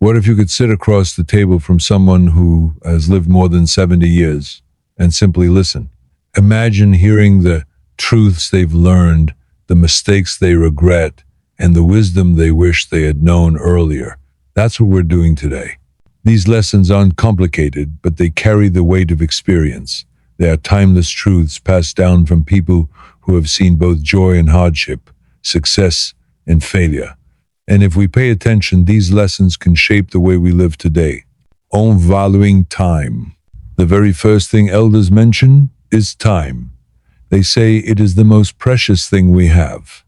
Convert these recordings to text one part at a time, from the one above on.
What if you could sit across the table from someone who has lived more than 70 years and simply listen? Imagine hearing the truths they've learned, the mistakes they regret, and the wisdom they wish they had known earlier. That's what we're doing today. These lessons aren't complicated, but they carry the weight of experience. They are timeless truths passed down from people who have seen both joy and hardship, success and failure. And if we pay attention, these lessons can shape the way we live today. On valuing time. The very first thing elders mention is time. They say it is the most precious thing we have.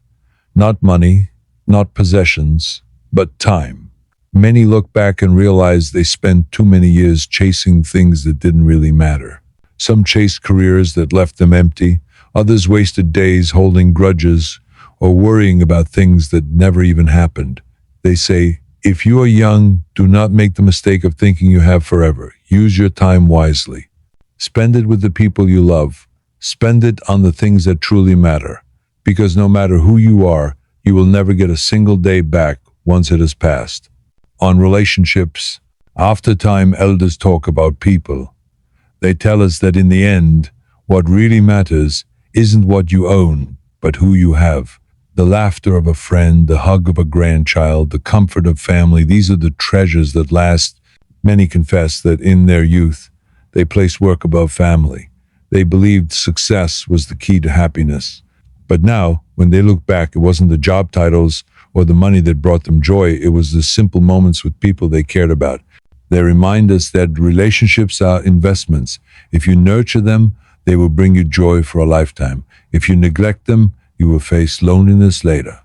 Not money, not possessions, but time. Many look back and realize they spent too many years chasing things that didn't really matter. Some chased careers that left them empty. Others wasted days holding grudges or worrying about things that never even happened. They say, if you are young, do not make the mistake of thinking you have forever. Use your time wisely. Spend it with the people you love. Spend it on the things that truly matter. Because no matter who you are, you will never get a single day back once it has passed. On relationships, after time, elders talk about people. They tell us that in the end, what really matters isn't what you own, but who you have. The laughter of a friend, the hug of a grandchild, the comfort of family, these are the treasures that last. Many confess that in their youth, they placed work above family. They believed success was the key to happiness. But now, when they look back, it wasn't the job titles or the money that brought them joy. It was the simple moments with people they cared about. They remind us that relationships are investments. If you nurture them, they will bring you joy for a lifetime. If you neglect them, you will face loneliness later.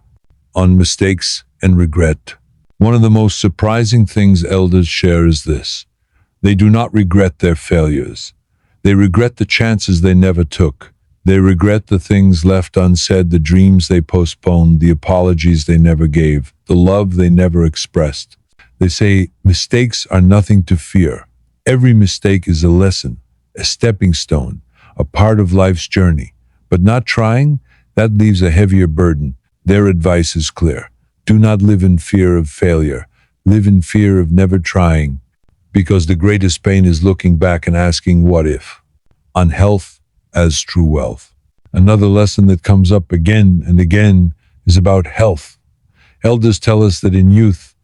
On mistakes and regret. One of the most surprising things elders share is this. They do not regret their failures. They regret the chances they never took. They regret the things left unsaid, the dreams they postponed, the apologies they never gave, the love they never expressed. They say mistakes are nothing to fear. Every mistake is a lesson, a stepping stone, a part of life's journey. But not trying, that leaves a heavier burden. Their advice is clear. Do not live in fear of failure. Live in fear of never trying. Because the greatest pain is looking back and asking what if. On health as true wealth. Another lesson that comes up again and again is about health. Elders tell us that in youth,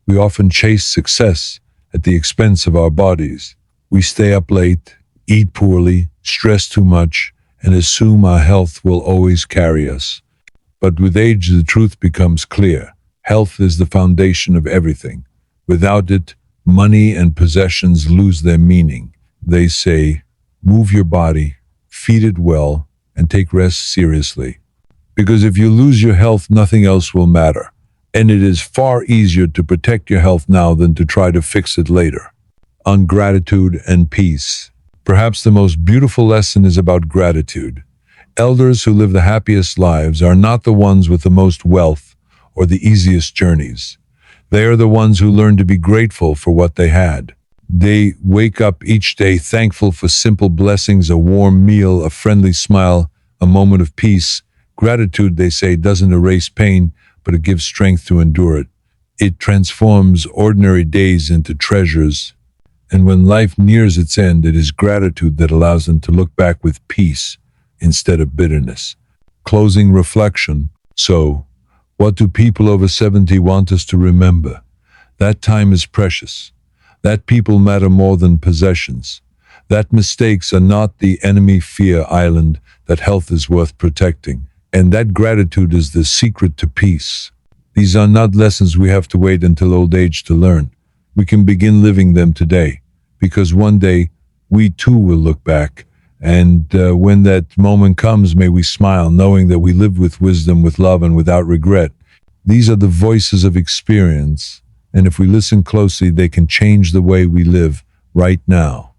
we often chase success at the expense of our bodies. We stay up late, eat poorly, stress too much, and assume our health will always carry us. But with age, the truth becomes clear. Health is the foundation of everything. Without it, money and possessions lose their meaning. They say, move your body, feed it well, and take rest seriously. Because if you lose your health, nothing else will matter. And it is far easier to protect your health now than to try to fix it later. On gratitude and peace. Perhaps the most beautiful lesson is about gratitude. Elders who live the happiest lives are not the ones with the most wealth or the easiest journeys. They are the ones who learn to be grateful for what they had. They wake up each day thankful for simple blessings, a warm meal, a friendly smile, a moment of peace. Gratitude, they say, doesn't erase pain, but it gives strength to endure it. It transforms ordinary days into treasures. And when life nears its end, it is gratitude that allows them to look back with peace instead of bitterness. Closing reflection. So, what do people over 70 want us to remember? That time is precious. That people matter more than possessions. That mistakes are not the enemy fear island, that health is worth protecting. And that gratitude is the secret to peace. These are not lessons we have to wait until old age to learn. We can begin living them today, because one day we too will look back. And when that moment comes, may we smile, knowing that we lived with wisdom, with love, and without regret. These are the voices of experience, and if we listen closely, they can change the way we live right now.